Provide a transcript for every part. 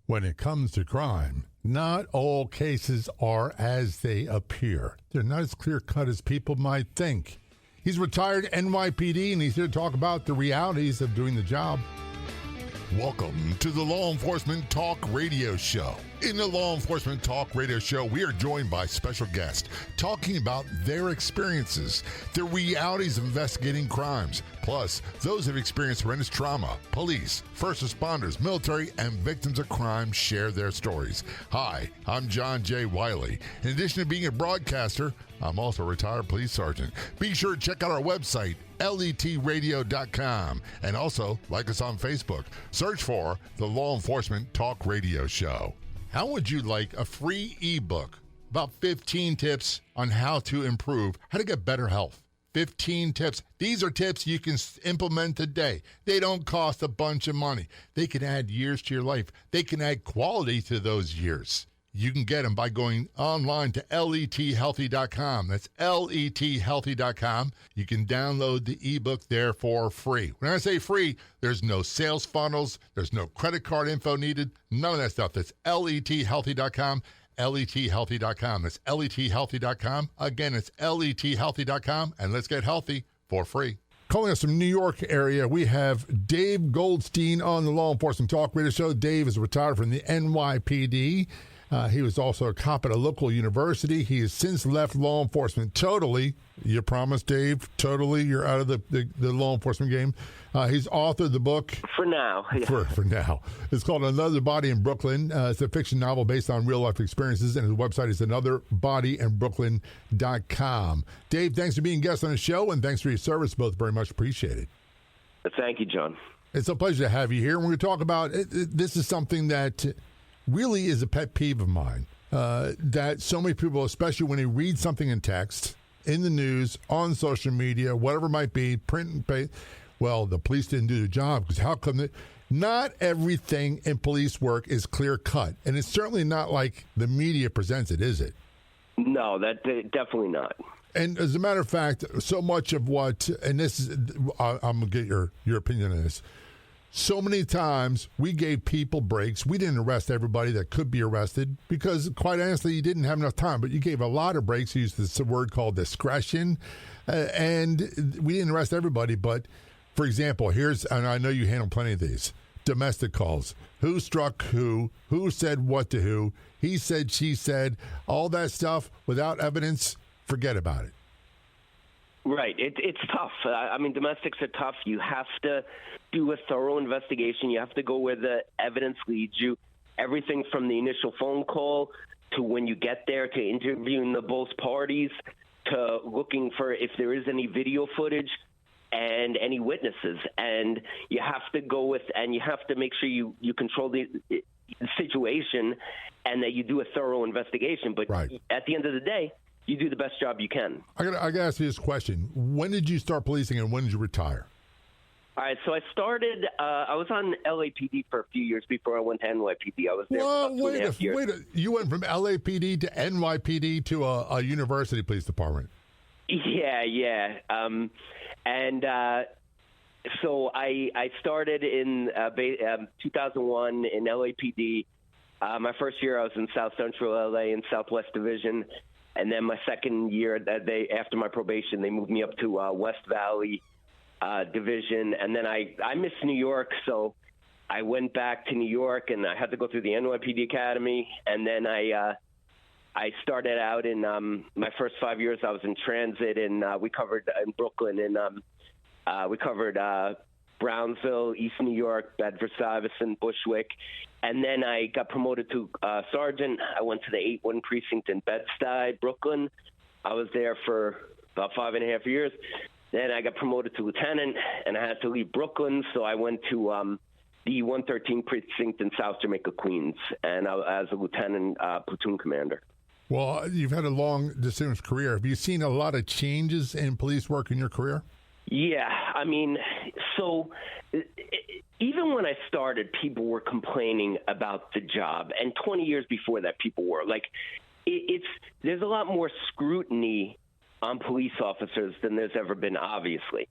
When it comes to crime, not all cases are as they appear. They're not as clear-cut as people might think. He's retired NYPD, and he's here to talk about the realities of doing the job. Welcome to the Law Enforcement Talk Radio Show. In the Law Enforcement Talk Radio Show, we are joined by special guests talking about their experiences, the realities of investigating crimes, plus those who have experienced horrendous trauma. Police, first responders, military, and victims of crime share their stories. Hi, I'm John J. Wiley. In addition to being a broadcaster, I'm also a retired police sergeant. Be sure to check out our website, letradio.com, and also like us on Facebook. Search for the Law Enforcement Talk Radio Show. How would you like a free ebook about 15 tips on how to improve, how to get better health? 15 tips. These are tips you can implement today. They don't cost a bunch of money. They can add years to your life. They can add quality to those years. You can get them by going online to lethealthy.com. That's lethealthy.com. You can download the ebook there for free. When I say free, there's no sales funnels. There's no credit card info needed. None of that stuff. That's lethealthy.com. lethealthy.com. That's lethealthy.com. Again, it's lethealthy.com. And let's get healthy for free. Calling us from New York area, we have Dave Goldstein on the Law Enforcement Talk Radio Show. Dave is retired from the NYPD. He was also a cop at a local university. He has since left law enforcement totally. You promise, Dave? Totally? You're out of the law enforcement game? He's authored the book. For now. Yeah. For now. It's called Another Body in Brooklyn. It's a fiction novel based on real-life experiences, and his website is anotherbodyinbrooklyn.com. Dave, thanks for being a guest on the show, and thanks for your service. Both very much appreciated. Thank you, John. It's a pleasure to have you here. We're going to talk about this is something that really is a pet peeve of mine, that so many people, especially when they read something in text, in the news, on social media, whatever it might be, print and pay, well, the police didn't do their job because how come they... Not everything in police work is clear-cut, and it's certainly not like the media presents it, is it? No, that definitely not. And as a matter of fact, so much of what, and this is, I'm going to get your opinion on this. So many times we gave people breaks. We didn't arrest everybody that could be arrested because, quite honestly, you didn't have enough time. But you gave a lot of breaks. You used this word called discretion. And we didn't arrest everybody. But, for example, and I know you handle plenty of these, domestic calls. Who struck who? Who said what to who? He said, she said. All that stuff without evidence, forget about it. Right. It's tough. I mean, domestics are tough. You have to do a thorough investigation. You have to go where the evidence leads you. Everything from the initial phone call to when you get there to interviewing the both parties to looking for if there is any video footage and any witnesses. And you have to go with and you have to make sure you control the situation and that you do a thorough investigation. But right. At the end of the day, you do the best job you can. I got to ask you this question. When did you start policing and when did you retire? All right, so I started, I was on LAPD for a few years before I went to NYPD. I was there for about 2.5 years. You went from LAPD to NYPD to a university police department. Yeah. So I started in 2001 in LAPD. My first year I was in South Central LA in Southwest Division. And then my second year, after my probation, they moved me up to West Valley Division. And then I missed New York, so I went back to New York, and I had to go through the NYPD Academy. And then I started out in my first 5 years. I was in transit, and we covered in Brooklyn, and we covered Brownsville, East New York, Bedford-Stuyvesant, Bushwick. And then I got promoted to sergeant. I went to the 8-1 precinct in Bed-Stuy, Brooklyn. I was there for about 5.5 years. Then I got promoted to lieutenant, and I had to leave Brooklyn, so I went to the 113 precinct in South Jamaica, Queens, and as a lieutenant platoon commander. Well, you've had a long, distinguished career. Have you seen a lot of changes in police work in your career? Yeah, I mean, so even when I started, people were complaining about the job, and 20 years before that, people were like, there's a lot more scrutiny on police officers than there's ever been, obviously,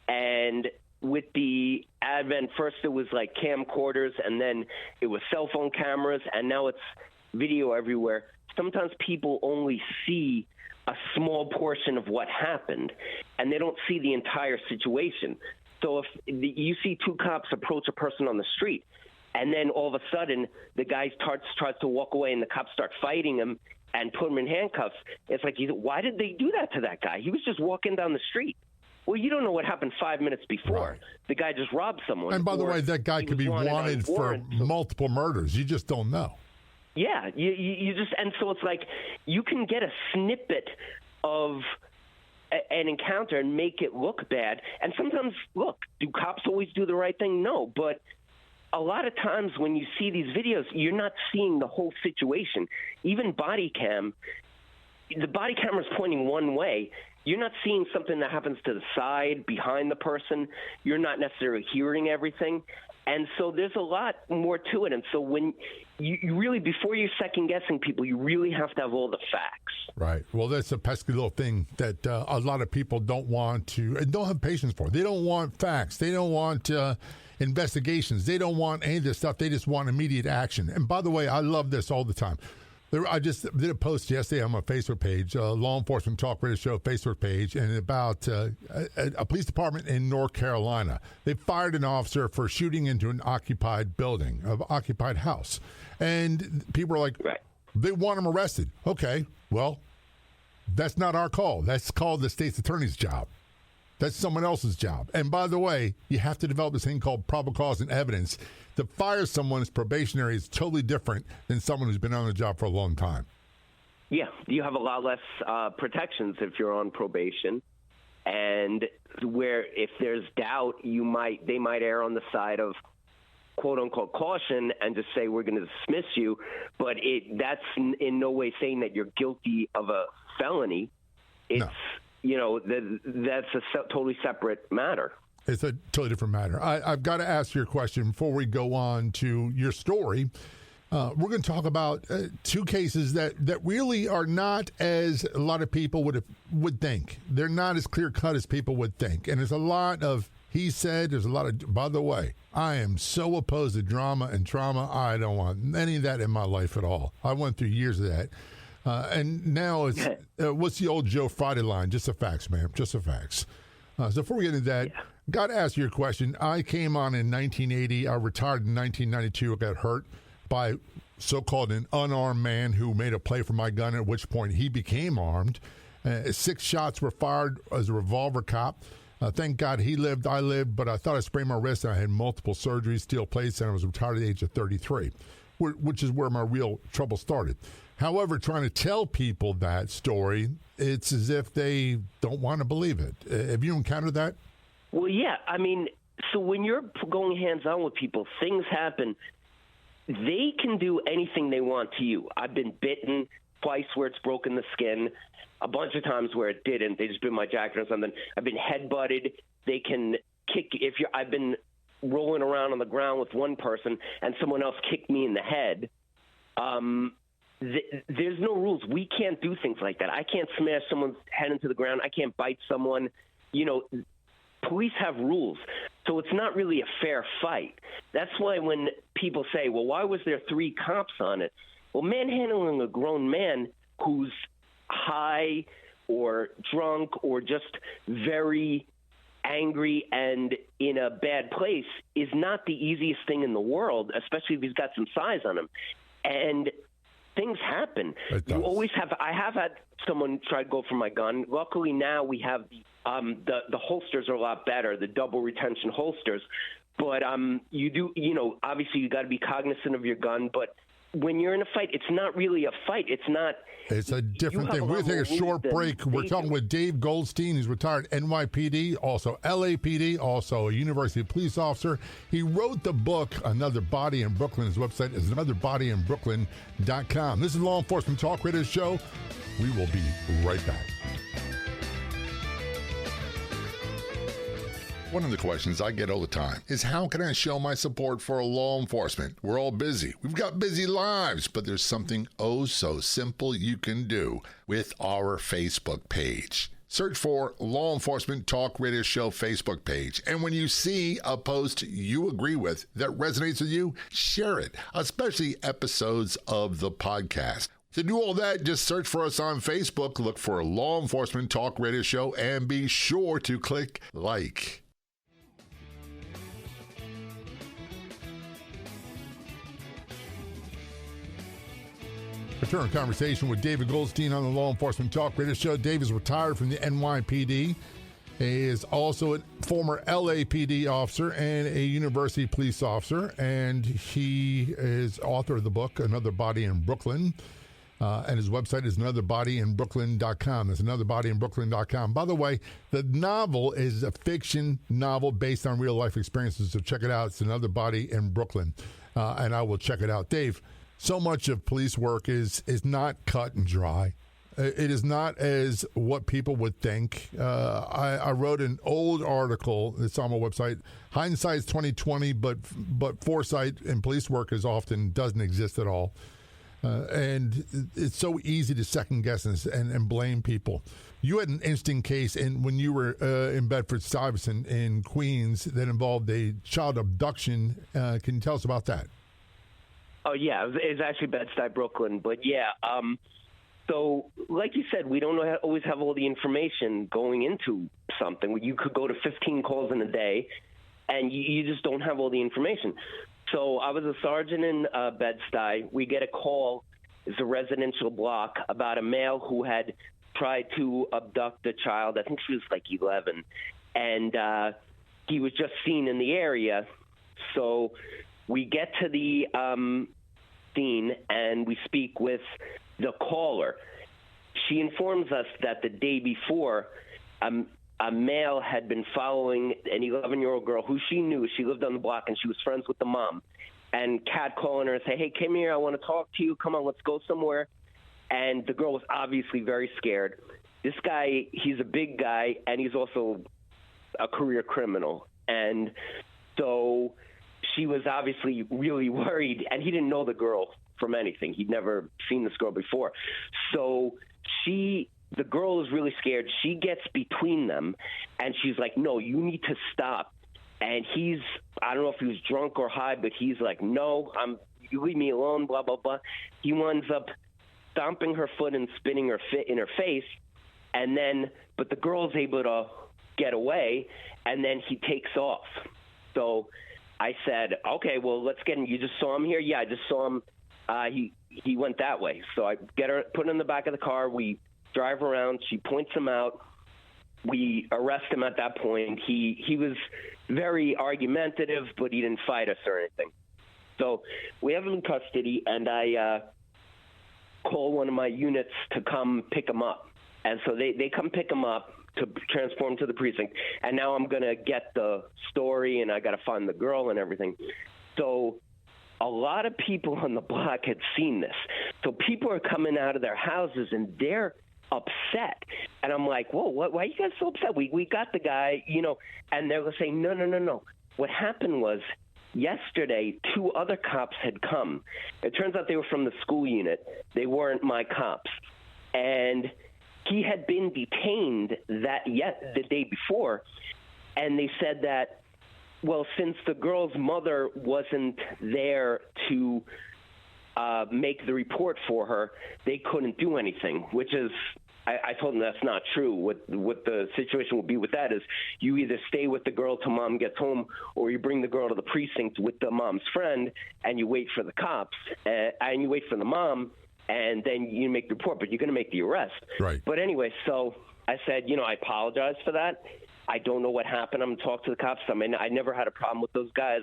and with the advent, first it was like camcorders, and then it was cell phone cameras, and now it's video everywhere. Sometimes people only see a small portion of what happened, and they don't see the entire situation. So if you see two cops approach a person on the street, and then all of a sudden the guy tries to walk away and the cops start fighting him and put him in handcuffs, it's like, why did they do that to that guy? He was just walking down the street. Well, you don't know what happened 5 minutes before. Right. The guy just robbed someone. And by the way, that guy could be wanted for multiple murders. You just don't know. Yeah, you just, and so it's like you can get a snippet of an encounter and make it look bad. And sometimes, look, do cops always do the right thing? No, but a lot of times when you see these videos, you're not seeing the whole situation. Even body cam, the body camera is pointing one way. You're not seeing something that happens to the side, behind the person. You're not necessarily hearing everything. And so there's a lot more to it. And so when you really, before you're second-guessing people, you really have to have all the facts. Right. Well, that's a pesky little thing that a lot of people don't want to and don't have patience for. They don't want facts. They don't want investigations. They don't want any of this stuff. They just want immediate action. And by the way, I love this all the time. I just did a post yesterday on my Facebook page, Law Enforcement Talk Radio Show Facebook page, and about a police department in North Carolina. They fired an officer for shooting into an occupied building, an occupied house. And people are like, right, they want him arrested. Okay, well, that's not our call. That's called the state's attorney's job. That's someone else's job. And by the way, you have to develop this thing called probable cause and evidence. To fire someone as probationary is totally different than someone who's been on the job for a long time. Yeah, you have a lot less protections if you're on probation. And where if there's doubt, they might err on the side of quote-unquote caution and just say we're going to dismiss you. But that's in no way saying that you're guilty of a felony. It's No. That's a totally separate matter. It's a totally different matter. I've got to ask you a question before we go on to your story. We're going to talk about two cases that really are not as a lot of people would think. They're not as clear-cut as people would think. And there's a lot of he said, there's a lot of, by the way, I am so opposed to drama and trauma. I don't want any of that in my life at all. I went through years of that. And now it's, what's the old Joe Friday line? Just the facts, ma'am. Just the facts. So before we get into that, got to ask you a question. I came on in 1980. I retired in 1992. I got hurt by so-called an unarmed man who made a play for my gun, at which point he became armed. 6 shots were fired as a revolver cop. Thank God he lived, I lived, but I thought I sprained my wrist, and I had multiple surgeries, steel plates, and I was retired at the age of 33, which is where my real trouble started. However, trying to tell people that story, it's as if they don't want to believe it. Have you encountered that? Well, yeah. I mean, so when you're going hands-on with people, things happen. They can do anything they want to you. I've been bitten twice where it's broken the skin, a bunch of times where it didn't. They just bit my jacket or something. I've been head-butted. They can kick I've been rolling around on the ground with one person and someone else kicked me in the head. There's no rules. We can't do things like that. I can't smash someone's head into the ground. I can't bite someone. Police have rules. So it's not really a fair fight. That's why when people say, well, why was there 3 cops on it? Well, manhandling a grown man who's high or drunk or just very angry and in a bad place is not the easiest thing in the world, especially if he's got some size on him. And things happen. You always have. I have had someone try to go for my gun. Luckily now we have the holsters are a lot better, the double retention holsters. But obviously you got to be cognizant of your gun. But when you're in a fight, it's not really a fight. It's not. It's a different thing. We're going to take a short break. We're talking with Dave Goldstein, who's retired NYPD, also LAPD, also a university police officer. He wrote the book, Another Body in Brooklyn. His website is anotherbodyinbrooklyn.com. This is Law Enforcement Talk Radio Show. We will be right back. One of the questions I get all the time is how can I show my support for law enforcement? We're all busy. We've got busy lives, but there's something oh so simple you can do with our Facebook page. Search for Law Enforcement Talk Radio Show Facebook page. And when you see a post you agree with that resonates with you, share it, especially episodes of the podcast. To do all that, just search for us on Facebook, look for Law Enforcement Talk Radio Show, and be sure to click like. Return conversation with David Goldstein on the Law Enforcement Talk Radio Show. Dave is retired from the NYPD. He is also a former LAPD officer and a university police officer, and he is author of the book, Another Body in Brooklyn. And his website is anotherbodyinbrooklyn.com. That's anotherbodyinbrooklyn.com. By the way, the novel is a fiction novel based on real-life experiences, so check it out. It's Another Body in Brooklyn, and I will check it out. Dave, so much of police work is not cut and dry. It is not as what people would think. I wrote an old article that's on my website. Hindsight's 2020, but foresight in police work doesn't exist at all. And it's so easy to second guess and blame people. You had an interesting case when you were in Bedford-Stuyvesant in Queens that involved a child abduction. Can you tell us about that? Oh, yeah. It's actually Bed-Stuy, Brooklyn. But, yeah, so like you said, we don't always have all the information going into something. You could go to 15 calls in a day, and you just don't have all the information. So I was a sergeant in Bed-Stuy. We get a call. It's a residential block about a male who had tried to abduct a child. I think she was like 11. And he was just seen in the area. So we get to the scene, and we speak with the caller. She informs us that the day before, a male had been following an 11-year-old girl who she knew. She lived on the block, and she was friends with the mom. And catcalling her and say, "Hey, come here. I want to talk to you. Come on, let's go somewhere." And the girl was obviously very scared. This guy, he's a big guy, and he's also a career criminal. And so she was obviously really worried, and he didn't know the girl from anything. He'd never seen this girl before. So the girl is really scared. She gets between them, and she's like, "No, you need to stop." And I don't know if he was drunk or high, but he's like, "No, you leave me alone, blah, blah, blah." He winds up stomping her foot and spitting in her face. And then, but the girl's able to get away, and then he takes off. So I said, "Okay, well, let's get him. You just saw him here?" "Yeah, I just saw him. He went that way." So I get her, put her in the back of the car. We drive around. She points him out. We arrest him at that point. He was very argumentative, but he didn't fight us or anything. So we have him in custody, and I call one of my units to come pick him up. And so they come pick him up to transform to the precinct. And now I'm going to get the story, and I got to find the girl and everything. So a lot of people on the block had seen this. So people are coming out of their houses, and they're upset. And I'm like, "Whoa, why are you guys so upset? We got the guy, And they're saying, no. What happened was yesterday, 2 other cops had come. It turns out they were from the school unit. They weren't my cops. And he had been detained the day before. And they said that, well, since the girl's mother wasn't there to make the report for her, they couldn't do anything, which is, I told them that's not true. What the situation will be with that is you either stay with the girl till mom gets home, or you bring the girl to the precinct with the mom's friend, and you wait for the cops, and you wait for the mom, and then you make the report, but you're going to make the arrest. Right. But anyway, so I said, I apologize for that. I don't know what happened. I'm going to talk to the cops. I mean, I never had a problem with those guys.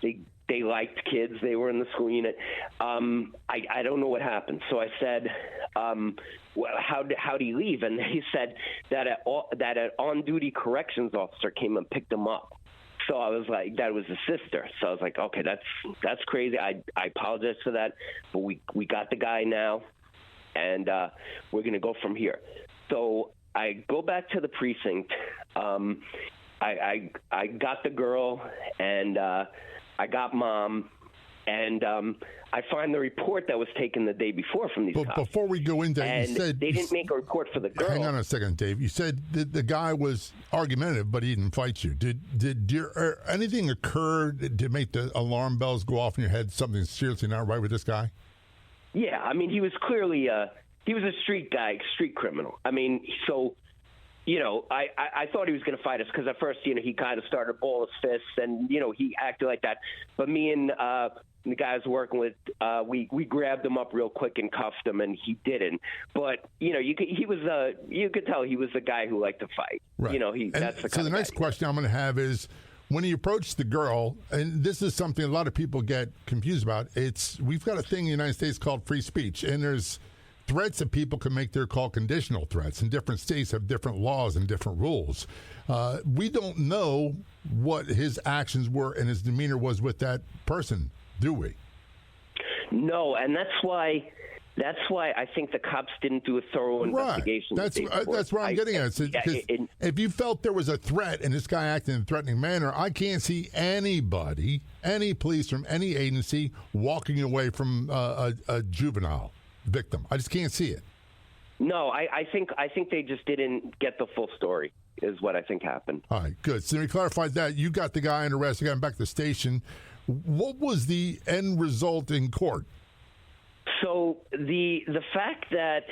They liked kids. They were in the school unit. I don't know what happened. So I said, well, how did he leave? And he said that an on-duty corrections officer came and picked him up. So I was like, that was his sister. So I was like, okay, that's crazy. I apologize for that, but we got the guy now, and we're going to go from here. So I go back to the precinct. I got the girl, and I got mom, And I find the report that was taken the day before from these cops. Before we go into that, you said... they didn't make a report for the girl. Hang on a second, Dave. You said the guy was argumentative, but he didn't fight you. Did anything occur to make the alarm bells go off in your head, something seriously not right with this guy? Yeah, I mean, he was clearly he was a street guy, street criminal. I mean, so... I thought he was going to fight us because at first, he kind of started ball his fists and, he acted like that. But me and the guys working with, we grabbed him up real quick and cuffed him, and he didn't. But, you could tell he was the guy who liked to fight. Right. So the next question I'm going to have is, when he approached the girl, and this is something a lot of people get confused about, we've got a thing in the United States called free speech, and there's threats that people can make. They're called conditional threats, and different states have different laws and different rules. We don't know what his actions were and his demeanor was with that person, do we? No, and that's why I think the cops didn't do a thorough investigation. Right. That's where I'm getting at. If you felt there was a threat and this guy acted in a threatening manner, I can't see anybody, any police from any agency, walking away from a juvenile victim. I just can't see it. No, I think they just didn't get the full story is what I think happened. All right, good. So we clarified that. You got the guy under arrest. You got him back to the station. What was the end result in court? So the fact that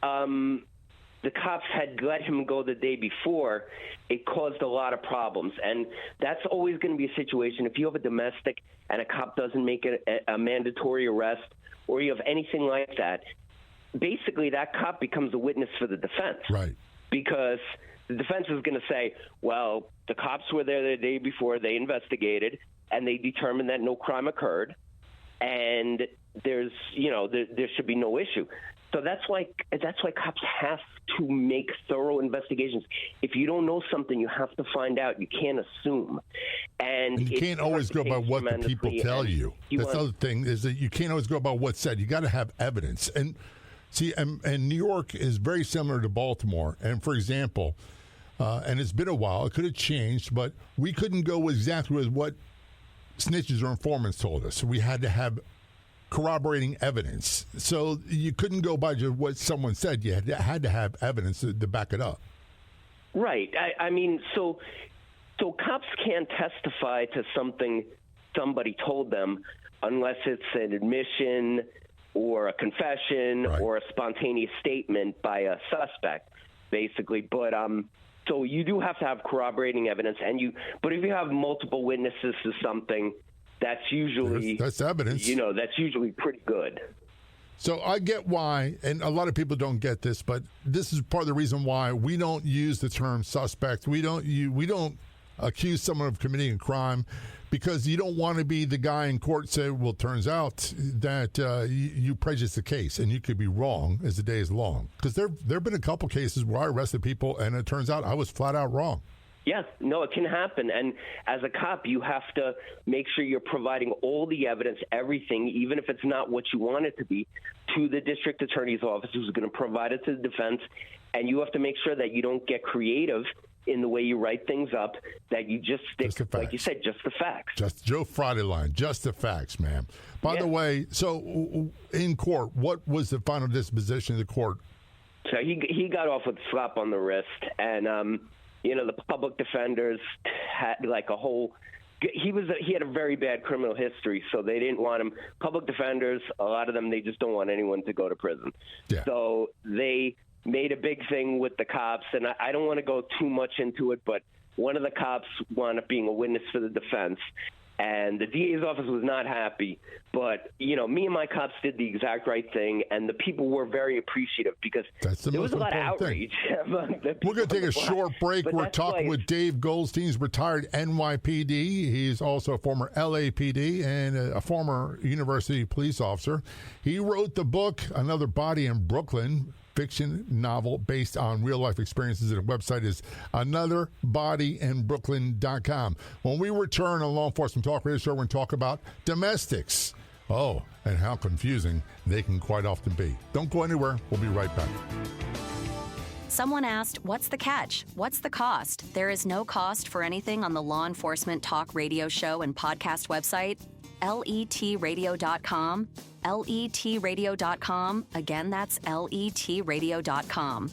the cops had let him go the day before, it caused a lot of problems. And that's always going to be a situation. If you have a domestic and a cop doesn't make a mandatory arrest, or you have anything like that, basically that cop becomes a witness for the defense. Right. Because the defense is going to say, well, the cops were there the day before, they investigated, and they determined that no crime occurred, and there should be no issue. So that's why cops have to make thorough investigations. If you don't know something, you have to find out. You can't assume. And you can't always go by what the people tell you. That's the other thing, is that you can't always go by what's said. You got to have evidence. And see, and New York is very similar to Baltimore. And for example, and it's been a while, it could have changed, but we couldn't go exactly with what snitches or informants told us. So we had to have corroborating evidence. So you couldn't go by just what someone said. You had to have evidence to back it up. Right. I mean, so cops can't testify to something somebody told them unless it's an admission or a confession or a spontaneous statement by a suspect, basically. But so you do have to have corroborating evidence, but if you have multiple witnesses to something, that's usually that's evidence. That's usually pretty good. So I get why, and a lot of people don't get this, but this is part of the reason why we don't use the term suspect. We don't accuse someone of committing a crime, because you don't want to be the guy in court say, well, it turns out that you prejudiced the case, and you could be wrong as the day is long. Because there have been a couple cases where I arrested people, and it turns out I was flat out wrong. Yeah, no, it can happen. And as a cop, you have to make sure you're providing all the evidence, everything, even if it's not what you want it to be, to the district attorney's office, who's going to provide it to the defense. And you have to make sure that you don't get creative in the way you write things up, that you just stick, like you said, just the facts. Just Joe Friday line, just the facts, ma'am. By the way, so in court, what was the final disposition of the court? So he got off with a slap on the wrist, and the public defenders had like a whole. He had a very bad criminal history, so they didn't want him. Public defenders, a lot of them, they just don't want anyone to go to prison. Yeah. So they made a big thing with the cops, and I don't want to go too much into it, but one of the cops wound up being a witness for the defense, and the DA's office was not happy. But, me and my cops did the exact right thing, and the people were very appreciative because there was a lot of outrage. We're going to take a short break. We're talking with Dave Goldstein. He's retired NYPD. He's also a former LAPD and a former university police officer. He wrote the book, Another Body in Brooklyn, fiction novel based on real-life experiences. And the website is anotherbodyinbrooklyn.com. When we return on Law Enforcement Talk Radio Show, we're going to talk about domestics. Oh, and how confusing they can quite often be. Don't go anywhere. We'll be right back. Someone asked, what's the catch? What's the cost? There is no cost for anything on the Law Enforcement Talk Radio Show and podcast website. letradio.com. letradio.com. Again, that's letradio.com.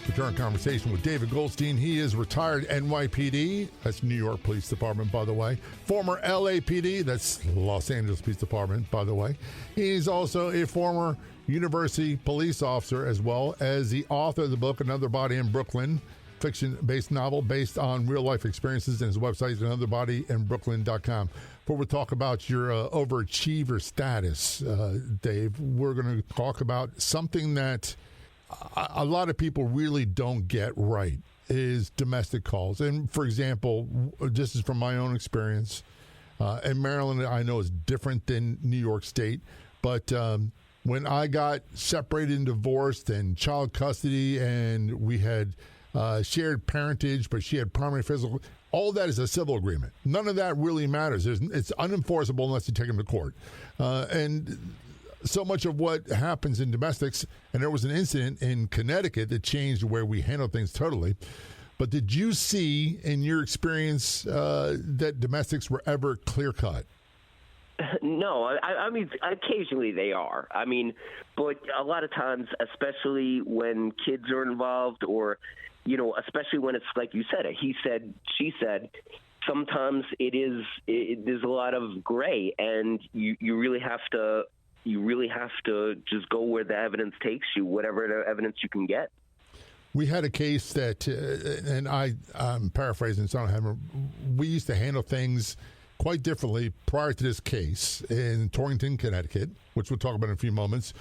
Return conversation with David Goldstein. He is retired NYPD. That's New York Police Department, by the way. Former LAPD. That's Los Angeles Police Department, by the way. He's also a former university police officer, as well as the author of the book, Another Body in Brooklyn, fiction-based novel based on real-life experiences. And his website is anotherbodyinbrooklyn.com. Before we talk about your overachiever status, Dave, we're going to talk about something that a lot of people really don't get right, is domestic calls. And for example, this is from my own experience. In Maryland, I know is different than New York State, but when I got separated and divorced and child custody, and we had shared parentage, but she had primary physical, all that is a civil agreement. None of that really matters. It's unenforceable unless you take them to court. And so much of what happens in domestics, and there was an incident in Connecticut that changed the way we handle things totally. But did you see in your experience that domestics were ever clear-cut? No, I mean, occasionally they are. I mean, but a lot of times, especially when kids are involved, or, you know, especially when it's like you said, a he said, she said, sometimes there's a lot of gray, and you really have to just go where the evidence takes you, whatever the evidence you can get. We had a case that, and I'm paraphrasing, so I don't have. We used to handle things quite differently prior to this case in Torrington, Connecticut, which we'll talk about in a few moments.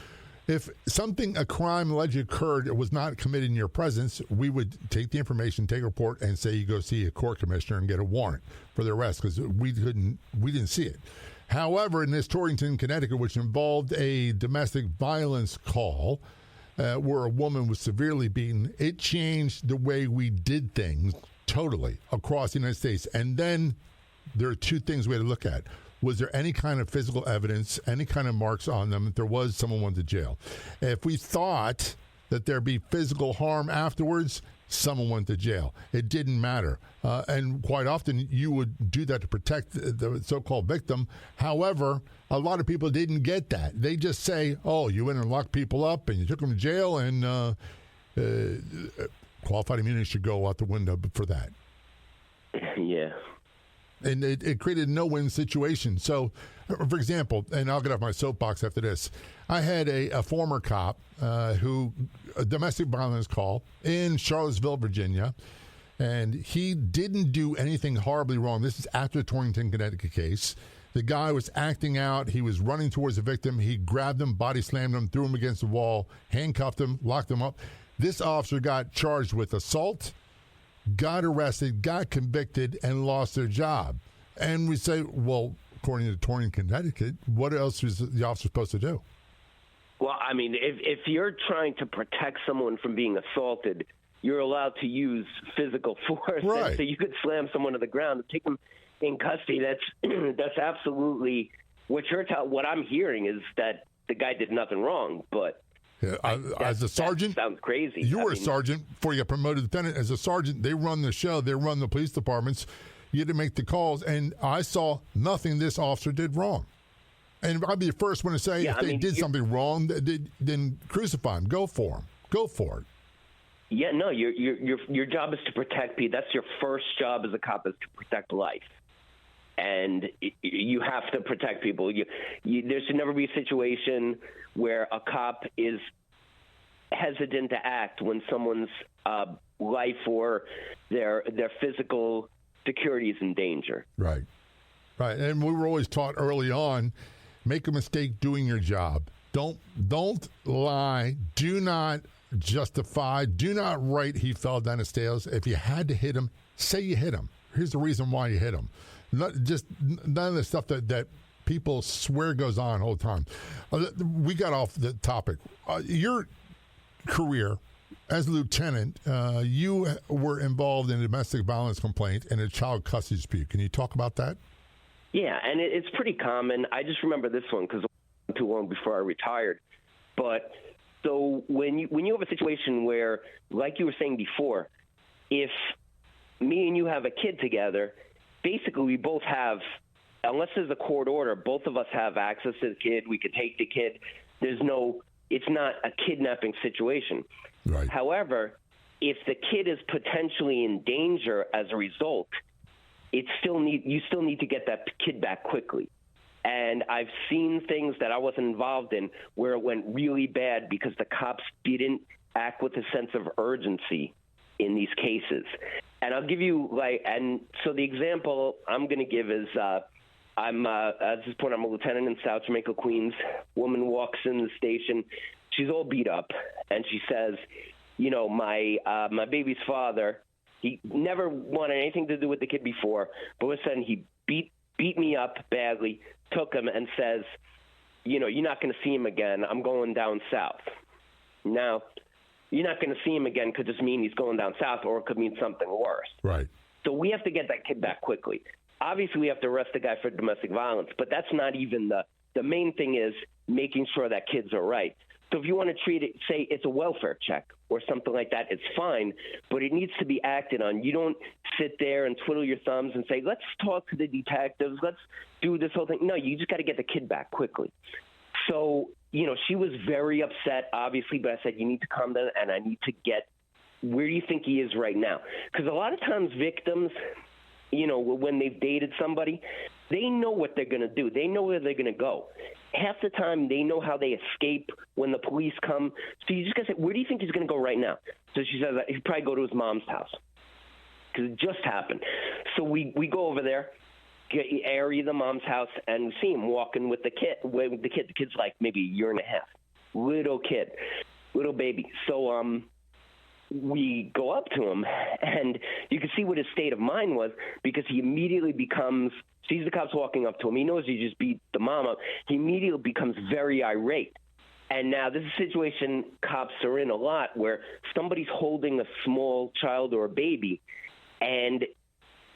If a crime allegedly occurred that was not committed in your presence, we would take the information, take a report, and say you go see a court commissioner and get a warrant for the arrest, because we didn't see it. However, in this Torrington, Connecticut, which involved a domestic violence call where a woman was severely beaten, it changed the way we did things totally across the United States. And then there are two things we had to look at. Was there any kind of physical evidence, any kind of marks on them? If there was, someone went to jail. If we thought that there'd be physical harm afterwards, someone went to jail. It didn't matter. And quite often you would do that to protect the so-called victim. However, a lot of people didn't get that. They just say, oh, you went and locked people up and you took them to jail, and qualified immunity should go out the window for that. Yeah. And it created a no-win situation. So, for example, and I'll get off my soapbox after this, I had a former cop who, a domestic violence call in Charlottesville, Virginia, and he didn't do anything horribly wrong. This is after the Torrington, Connecticut case. The guy was acting out. He was running towards the victim. He grabbed him, body slammed him, threw him against the wall, handcuffed him, locked him up. This officer got charged with assault, got arrested, got convicted, and lost their job. And we say, well, according to Torrington, Connecticut, what else was the officer supposed to do? Well, I mean, if you're trying to protect someone from being assaulted, you're allowed to use physical force. Right. So you could slam someone to the ground and take them in custody. That's absolutely what what I'm hearing is that the guy did nothing wrong, but yeah, as a sergeant, that sounds crazy. You were a sergeant before you got promoted to lieutenant. As a sergeant, they run the show. They run the police departments. You had to make the calls, and I saw nothing this officer did wrong. And I'd be the first one to say, if they did something wrong, then crucify him. Go for him. Go for it. Yeah, no, your job is to protect people. That's your first job as a cop, is to protect life. And you have to protect people. There should never be a situation where a cop is hesitant to act when someone's life or their physical security is in danger. Right. Right. And we were always taught early on, make a mistake doing your job. Don't lie. Do not justify. Do not write he fell down the stairs. If you had to hit him, say you hit him. Here's the reason why you hit him. None of the stuff that people swear goes on all the time. We got off the topic. Your career as a lieutenant, you were involved in a domestic violence complaint and a child custody dispute. Can you talk about that? Yeah, and it's pretty common. I just remember this one because it wasn't too long before I retired. But So when you have a situation where, like you were saying before, if me and you have a kid together, basically we both have, unless there's a court order, both of us have access to the kid. We could take the kid. It's not a kidnapping situation. Right. However, if the kid is potentially in danger as a result, you still need to get that kid back quickly. And I've seen things that I wasn't involved in where it went really bad because the cops didn't act with a sense of urgency in these cases. And I'll give you so the example I'm going to give is at this point I'm a lieutenant in South Jamaica, Queens. Woman walks in the station. She's all beat up, and she says, my baby's father, he never wanted anything to do with the kid before, but all of a sudden he beat me up badly, took him, and says, you're not going to see him again. I'm going down south. Now, you're not going to see him again could just mean he's going down south, or it could mean something worse. Right. So we have to get that kid back quickly. Obviously, we have to arrest the guy for domestic violence, but that's not even the main thing is making sure that kid's all right. So if you want to treat it, say it's a welfare check or something like that, it's fine, but it needs to be acted on. You don't sit there and twiddle your thumbs and say, let's talk to the detectives, let's do this whole thing. No, you just got to get the kid back quickly. So, she was very upset, obviously, but I said, you need to calm down, and I need to get where do you think he is right now? Because a lot of times victims, when they've dated somebody, they know what they're going to do. They know where they're going to go. Half the time, they know how they escape when the police come. So you just got to say, where do you think he's going to go right now? So she says he'd probably go to his mom's house because it just happened. So we go over there, area the mom's house, and we see him walking with the kid. The kid's like maybe a year and a half. Little kid, little baby. So we go up to him, and you can see what his state of mind was because he immediately sees the cops walking up to him. He knows he just beat the mom up. He immediately becomes very irate. And now this is a situation cops are in a lot where somebody's holding a small child or a baby, and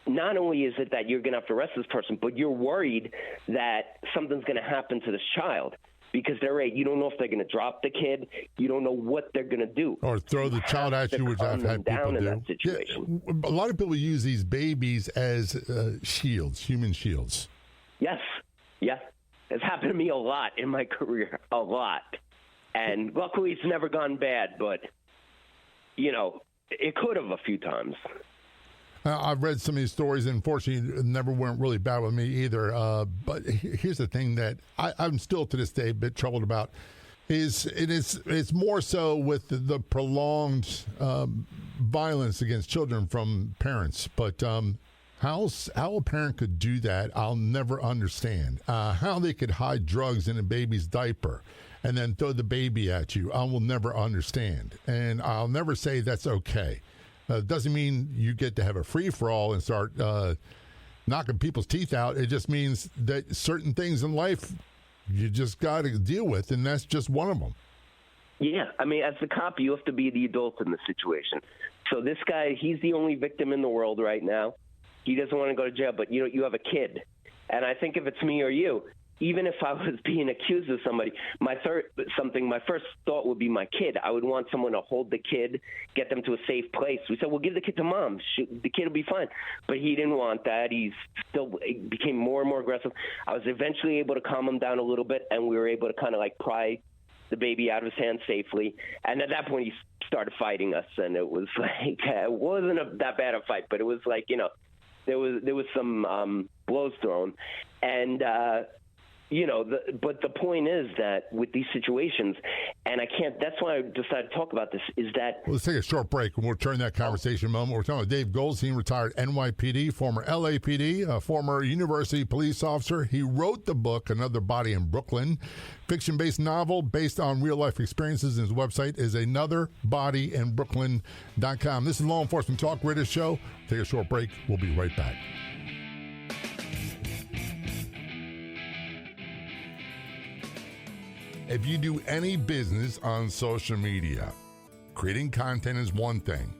not only is it that you're going to have to arrest this person, but you're worried that something's going to happen to this child. Because you don't know if they're going to drop the kid. You don't know what they're going to do. Or throw the child at you, which I've had people do. That situation. Yeah, a lot of people use these babies as shields, human shields. Yes. Yeah. It's happened to me a lot in my career, a lot. And luckily it's never gone bad, but, it could have a few times. I've read some of these stories, and unfortunately, it never went really bad with me either. But here's the thing that I'm still to this day a bit troubled about: it's more so with the prolonged violence against children from parents. But how a parent could do that, I'll never understand. How they could hide drugs in a baby's diaper and then throw the baby at you, I will never understand, and I'll never say that's okay. Doesn't mean you get to have a free-for-all and start knocking people's teeth out. It just means that certain things in life you just got to deal with, and that's just one of them. Yeah, I mean, as the cop, you have to be the adult in the situation. So this guy, he's the only victim in the world right now. He doesn't want to go to jail, but, you have a kid. And I think if it's me or you, even if I was being accused of somebody, my first thought would be my kid. I would want someone to hold the kid, get them to a safe place. We said, well, give the kid to mom. The kid will be fine. But he didn't want that. He became more and more aggressive. I was eventually able to calm him down a little bit, and we were able to kind of pry the baby out of his hand safely. And at that point, he started fighting us, and it was it wasn't that bad a fight, but it was there was some blows thrown. And but the point is that with these situations, and that's why I decided to talk about this, is that... Well, let's take a short break, and we'll turn that conversation in a moment. We're talking with Dave Goldstein, retired NYPD, former LAPD, a former university police officer. He wrote the book, Another Body in Brooklyn, fiction-based novel based on real-life experiences, and his website is anotherbodyinbrooklyn.com. This is Law Enforcement Talk Radio Show. Take a short break. We'll be right back. If you do any business on social media, creating content is one thing.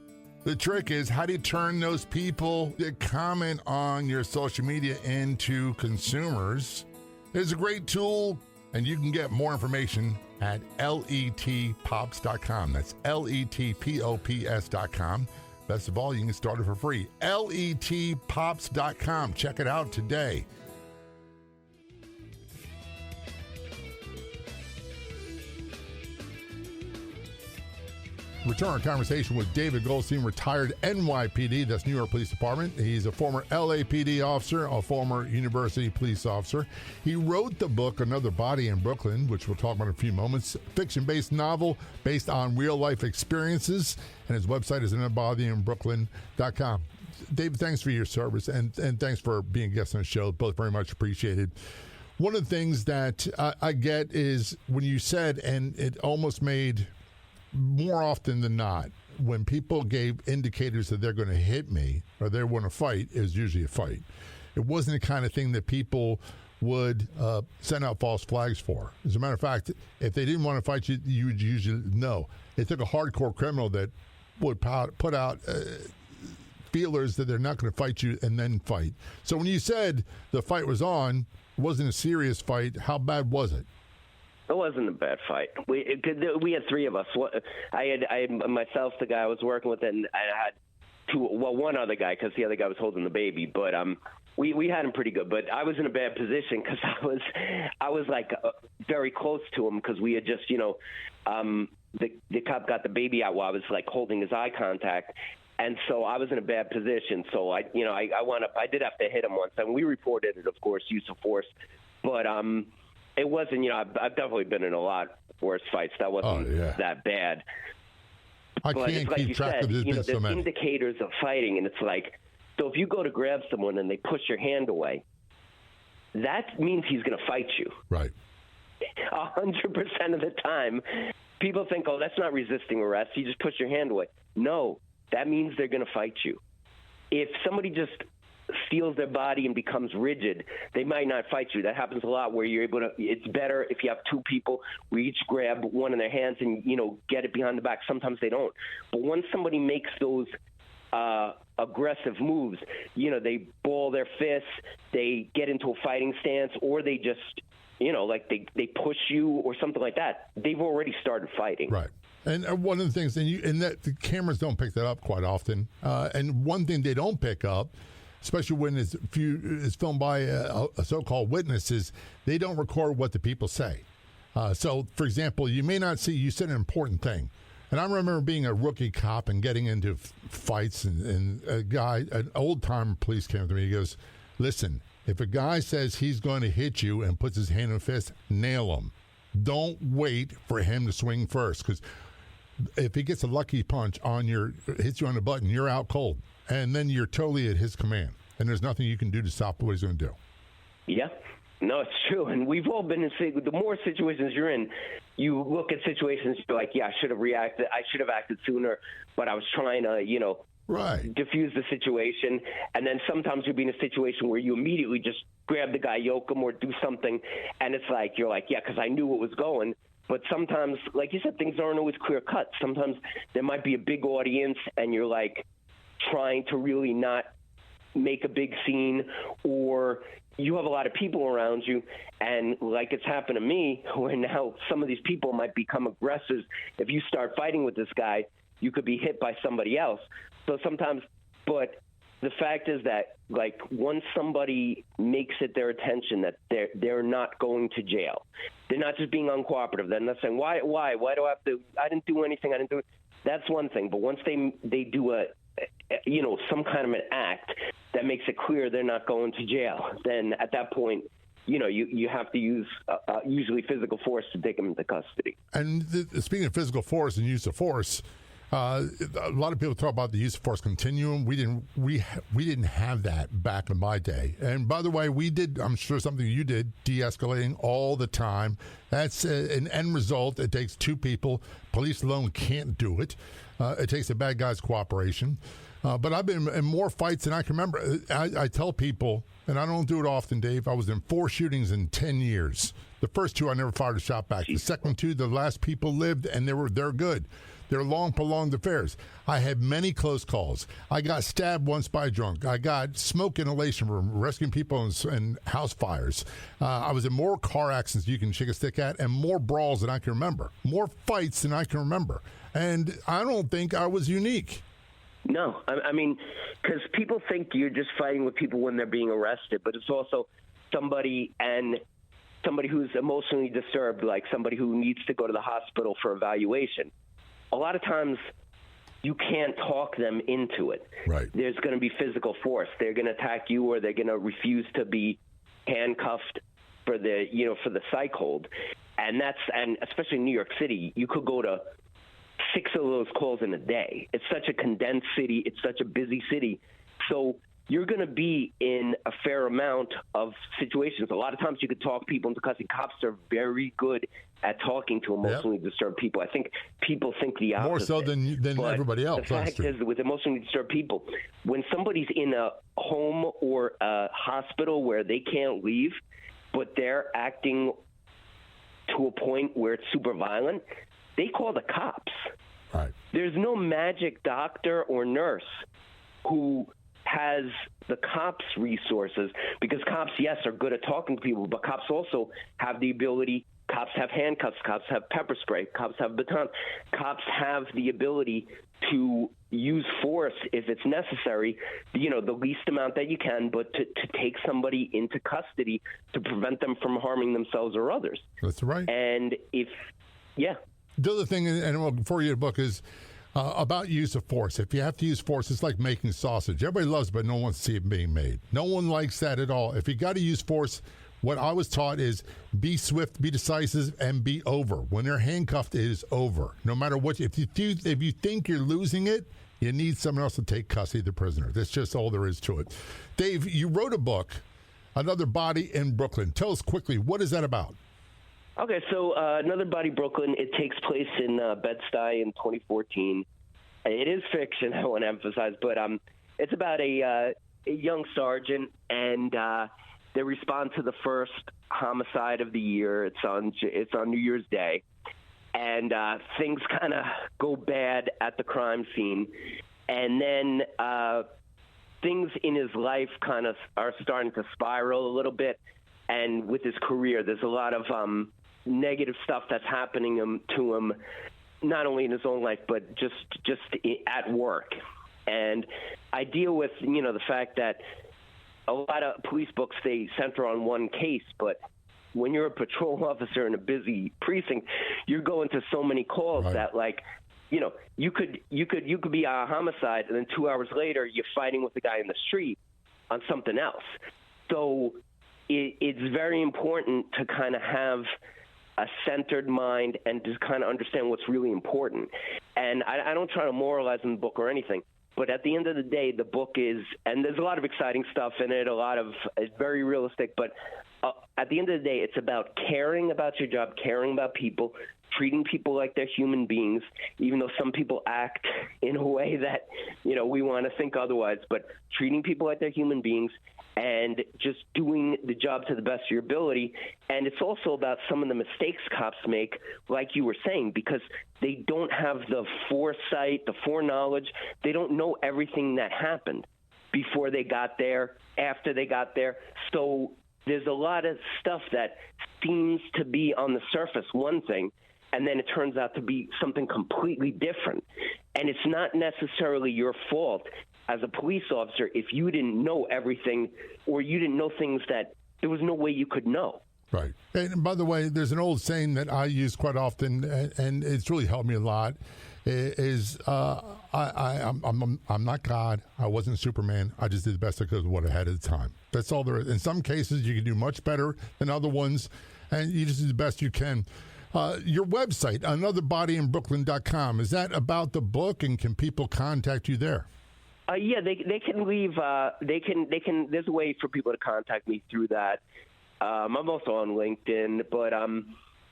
The trick is, how do you turn those people that comment on your social media into consumers? There's a great tool, and you can get more information at letpops.com. That's letpops.com. Best of all, you can get started for free. letpops.com. Check it out today. Return our conversation with David Goldstein, retired NYPD, that's New York Police Department. He's a former LAPD officer, a former university police officer. He wrote the book, Another Body in Brooklyn, which we'll talk about in a few moments, fiction-based novel based on real-life experiences, and his website is anotherbodyinbrooklyn.com. David, thanks for your service, and thanks for being a guest on the show. Both very much appreciated. One of the things that I get is when you said, and it almost made... more often than not, when people gave indicators that they're going to hit me or they want to fight, it was usually a fight. It wasn't the kind of thing that people would send out false flags for. As a matter of fact, if they didn't want to fight you, you would usually know. It took a hardcore criminal that would put out feelers that they're not going to fight you and then fight. So when you said the fight was on, it wasn't a serious fight, how bad was it? It wasn't a bad fight. We had three of us. I had myself, the guy I was working with, and I had one other guy because the other guy was holding the baby. But we had him pretty good. But I was in a bad position because I was like very close to him because we had just the cop got the baby out while I was like holding his eye contact. And so I was in a bad position. So I wound up. I did have to hit him once, and we reported it, of course, use of force. But it wasn't, I've definitely been in a lot worse fights. That wasn't that bad. I can't keep track of this. There's indicators of fighting, and it's like, so if you go to grab someone and they push your hand away, that means he's going to fight you. Right. 100% of the time, people think, oh, that's not resisting arrest. You just push your hand away. No, that means they're going to fight you. If somebody just steals their body and becomes rigid, they might not fight you. That happens a lot where you're able to, it's better if you have two people, we each grab one in their hands and, get it behind the back. Sometimes they don't. But once somebody makes those aggressive moves, they ball their fists, they get into a fighting stance, or they just, like they push you or something like that, they've already started fighting. Right. And one of the things, and that the cameras don't pick that up quite often. And one thing they don't pick up, especially when it's filmed by a so-called witness, is they don't record what the people say. So, for example, you may not see, you said an important thing. And I remember being a rookie cop and getting into fights, and an old-time police came to me. He goes, listen, if a guy says he's going to hit you and puts his hand in a fist, nail him. Don't wait for him to swing first, because if he gets a lucky punch hits you on the button, you're out cold. And then you're totally at his command. And there's nothing you can do to stop what he's going to do. Yeah. No, it's true. And we've all been in the more situations you're in, you look at situations, you're like, yeah, I should have reacted. I should have acted sooner, but I was trying to, right, diffuse the situation. And then sometimes you'll be in a situation where you immediately just grab the guy, yoke him, or do something. And it's like, you're like, yeah, because I knew what was going. But sometimes, like you said, things aren't always clear cut. Sometimes there might be a big audience and you're like trying to really not make a big scene, or you have a lot of people around you, and like it's happened to me, where now some of these people might become aggressors. If you start fighting with this guy, you could be hit by somebody else. So sometimes, but the fact is that, like, once somebody makes it their attention that they're not going to jail, they're not just being uncooperative. They're not saying, why do I have to? I didn't do anything. I didn't do it. That's one thing. But once they do some kind of an act that makes it clear they're not going to jail, then at that point, you have to use usually physical force to take them into custody. And speaking of physical force and use of force, a lot of people talk about the use of force continuum. We didn't have that back in my day. And by the way, we did, I'm sure something you did, de-escalating all the time. That's an end result. It takes two people. Police alone can't do it. It takes a bad guy's cooperation. But I've been in more fights than I can remember. I tell people, and I don't do it often, Dave, I was in 4 shootings in 10 years. The first 2, I never fired a shot back. The second 2, the last people lived, and they're good. They're long, prolonged affairs. I had many close calls. I got stabbed once by a drunk. I got smoke inhalation from rescuing people in house fires. I was in more car accidents you can shake a stick at, and more brawls than I can remember. More fights than I can remember. And I don't think I was unique. No, I mean, because people think you're just fighting with people when they're being arrested, but it's also somebody who's emotionally disturbed, like somebody who needs to go to the hospital for evaluation. A lot of times you can't talk them into it. Right. There's going to be physical force. They're going to attack you, or they're going to refuse to be handcuffed for the psych hold. And especially in New York City, you could go to 6 of those calls in a day. It's such a condensed city. It's such a busy city. So you're going to be in a fair amount of situations. A lot of times you could talk people into custody. Cops are very good at talking to emotionally disturbed people. I think people think the opposite. More so than everybody else. The fact is, with emotionally disturbed people, when somebody's in a home or a hospital where they can't leave, but they're acting to a point where it's super violent, they call the cops. Right. There's no magic doctor or nurse who has the cops' resources, because cops, yes, are good at talking to people, but cops also have the ability. Cops have handcuffs. Cops have pepper spray. Cops have batons. Cops have the ability to use force if it's necessary, the least amount that you can, but to take somebody into custody to prevent them from harming themselves or others. That's right. And the other thing, and before you get a book, is about use of force. If you have to use force, it's like making sausage. Everybody loves it, but no one wants to see it being made. No one likes that at all. If you got to use force, what I was taught is be swift, be decisive, and be over. When they're handcuffed, it is over. No matter what, if you think you're losing it, you need someone else to take custody of the prisoner. That's just all there is to it. Dave, you wrote a book, Another Body in Brooklyn. Tell us quickly, what is that about? Okay, so Another Body Brooklyn, it takes place in Bed-Stuy in 2014. It is fiction, I want to emphasize, but it's about a young sergeant, and they respond to the first homicide of the year. It's on New Year's Day, and things kind of go bad at the crime scene, and then things in his life kind of are starting to spiral a little bit, and with his career, there's a lot of negative stuff that's happening to him, not only in his own life, but just at work. And I deal with, the fact that a lot of police books, they center on one case, but when you're a patrol officer in a busy precinct, you're going to so many calls that, you could be a homicide, and then 2 hours later, you're fighting with the guy in the street on something else. So it's very important to kind of have a centered mind and to kind of understand what's really important. And I don't try to moralize in the book or anything, but at the end of the day, the book is, and there's a lot of exciting stuff in it, it's very realistic, but at the end of the day, it's about caring about your job, caring about people, treating people like they're human beings, even though some people act in a way that, we want to think otherwise, but treating people like they're human beings and just doing the job to the best of your ability. And it's also about some of the mistakes cops make, like you were saying, because they don't have the foresight, the foreknowledge. They don't know everything that happened before they got there, after they got there. So there's a lot of stuff that seems to be on the surface one thing, and then it turns out to be something completely different. And it's not necessarily your fault as a police officer if you didn't know everything, or you didn't know things that there was no way you could know. Right. And by the way, there's an old saying that I use quite often, and it's really helped me a lot, is I'm not God. I wasn't Superman. I just did the best I could with what I had at the time. That's all there is. In some cases, you can do much better than other ones, and you just do the best you can. Your website, anotherbodyinbrooklyn.com, is that about the book, and can people contact you there? Yeah, they can leave. They can. There's a way for people to contact me through that. I'm also on LinkedIn, but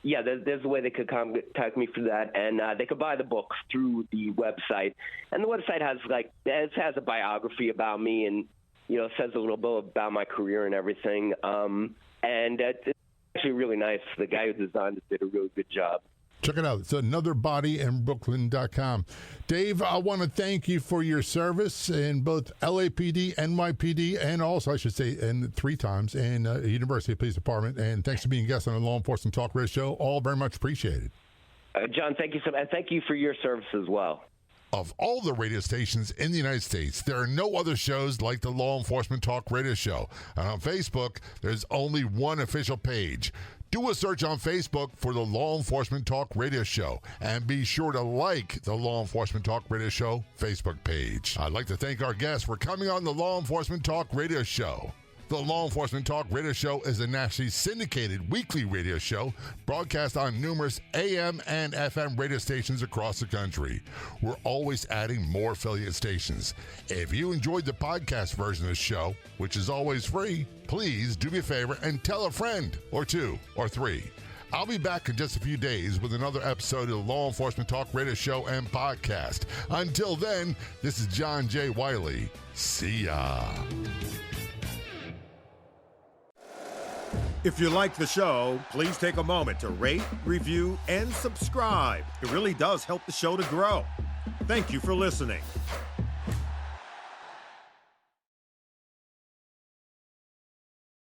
there's a way they could contact me through that, and they could buy the book through the website. And the website has a biography about me, and says a little bit about my career and everything. And it's actually really nice. The guy who designed it did a really good job. Check it out. It's anotherbodyinbrooklyn.com. Dave, I want to thank you for your service in both LAPD, NYPD, and also, I should say, and 3 times in University Police Department. And thanks for being a guest on the Law Enforcement Talk Radio Show. All very much appreciated. John, thank you so much. Thank you for your service as well. Of all the radio stations in the United States, there are no other shows like the Law Enforcement Talk Radio Show. And on Facebook, there's only one official page. Do a search on Facebook for the Law Enforcement Talk Radio Show, and be sure to like the Law Enforcement Talk Radio Show Facebook page. I'd like to thank our guests for coming on the Law Enforcement Talk Radio Show. The Law Enforcement Talk Radio Show is a nationally syndicated weekly radio show broadcast on numerous AM and FM radio stations across the country. We're always adding more affiliate stations. If you enjoyed the podcast version of the show, which is always free, please do me a favor and tell a friend or 2 or 3. I'll be back in just a few days with another episode of the Law Enforcement Talk Radio Show and podcast. Until then, this is John J. Wiley. See ya. If you like the show, please take a moment to rate, review, and subscribe. It really does help the show to grow. Thank you for listening.